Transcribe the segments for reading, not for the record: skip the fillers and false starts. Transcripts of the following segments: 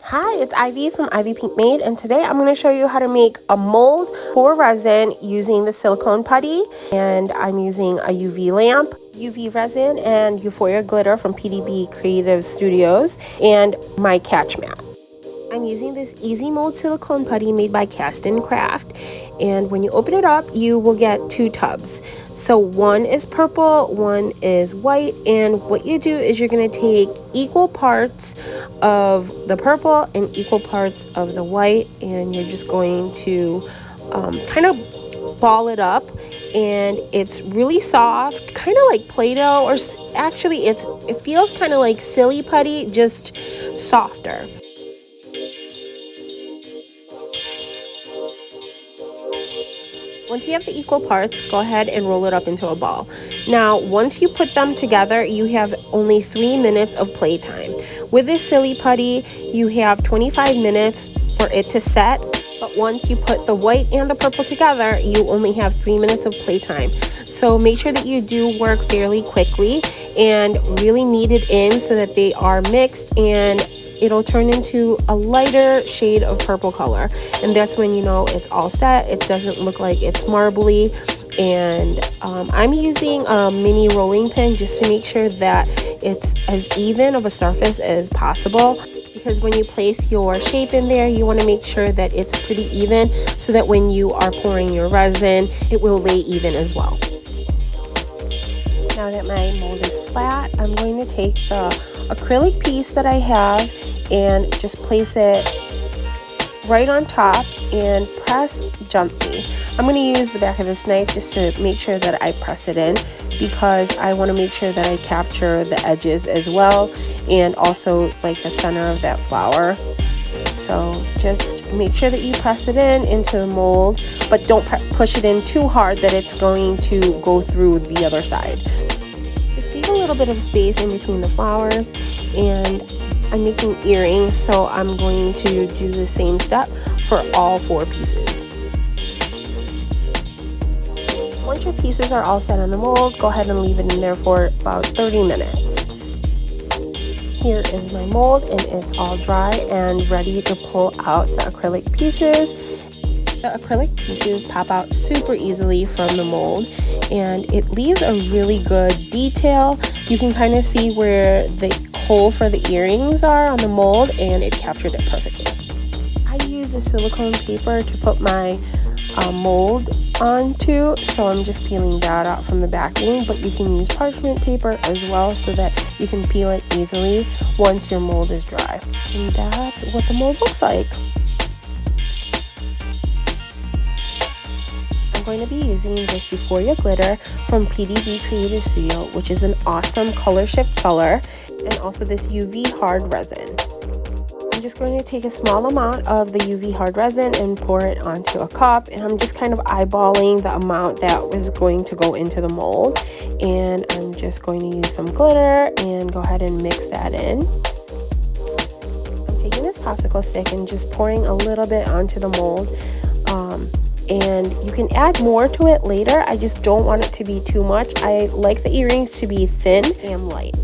Hi, it's Ivy from Ivy Pink Made, and today I'm going to show you how to make a mold for resin using the silicone putty. And I'm using a UV lamp, UV resin, and Euphoria glitter from PDB Creative Studios, and my Katch Mat. I'm using this easy mold silicone putty made by Castin craft, and when you open it up you will get two tubs. So one is purple, one is white, and what you do is you're going to take equal parts of the purple and equal parts of the white, and you're just going to kind of ball it up, and it's really soft, kind of like Play-Doh, or actually it feels kind of like silly putty, just softer. Once you have the equal parts, go ahead and roll it up into a ball. Now, once you put them together, you have only 3 minutes of playtime. With this silly putty, you have 25 minutes for it to set, but once you put the white and the purple together, you only have 3 minutes of playtime. So make sure that you do work fairly quickly and really knead it in so that they are mixed, and it'll turn into a lighter shade of purple color, and that's when you know it's all set. It doesn't look like it's marbly, and I'm using a mini rolling pin just to make sure that it's as even of a surface as possible, because when you place your shape in there, you want to make sure that it's pretty even so that when you are pouring your resin, it will lay even as well. Now that my mold is flat, I'm going to take the acrylic piece that I have and just place it right on top and press gently. I'm going to use the back of this knife just to make sure that I press it in, because I want to make sure that I capture the edges as well, and also like the center of that flower. So just make sure that you press it into the mold, but don't push it in too hard that it's going to go through the other side. Just leave a little bit of space in between the flowers, and I'm making earrings, so I'm going to do the same step for all 4 pieces. Once your pieces are all set on the mold, go ahead and leave it in there for about 30 minutes. Here is my mold, and it's all dry and ready to pull out the acrylic pieces. The acrylic pieces pop out super easily from the mold, and it leaves a really good detail. You can kind of see where the hole for the earrings are on the mold, and it captured it perfectly. I use a silicone paper to put my mold onto, so I'm just peeling that out from the backing, but you can use parchment paper as well so that you can peel it easily once your mold is dry. And that's what the mold looks like. I'm going to be using this Euphoria glitter from PDB Creative Studio, which is an awesome color shift color, and also this UV hard resin. I'm just going to take a small amount of the UV hard resin and pour it onto a cup, and I'm just kind of eyeballing the amount that was going to go into the mold, and I'm just going to use some glitter and go ahead and mix that in. I'm taking this popsicle stick and just pouring a little bit onto the mold, and you can add more to it later. I just don't want it to be too much. I like the earrings to be thin and light.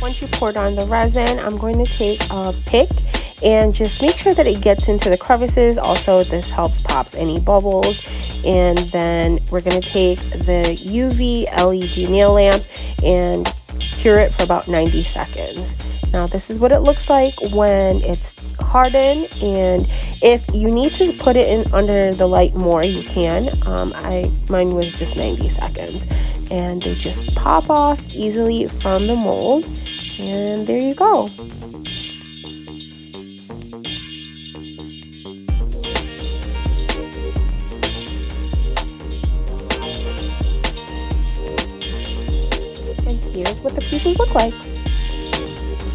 Once you poured on the resin, I'm going to take a pick and just make sure that it gets into the crevices. Also, this helps pop any bubbles. And then we're going to take the UV LED nail lamp and cure it for about 90 seconds. Now, this is what it looks like when it's hardened, and if you need to put it in under the light more, you can. Mine was just 90 seconds, and they just pop off easily from the mold. And there you go. And here's what the pieces look like.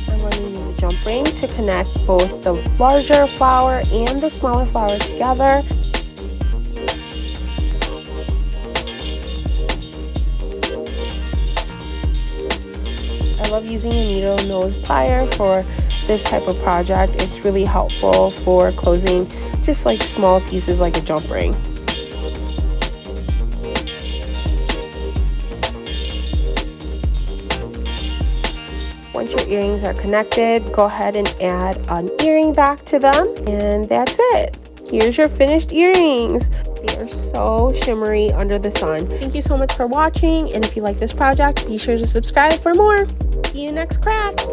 I'm going to use a jump ring to connect both the larger flower and the smaller flower together. I love using a needle nose plier for this type of project. It's really helpful for closing just like small pieces like a jump ring. Once your earrings are connected, go ahead and add an earring back to them, and that's it. Here's your finished earrings. They are so shimmery under the sun. Thank you so much for watching, and if you like this project, be sure to subscribe for more. See you next craft.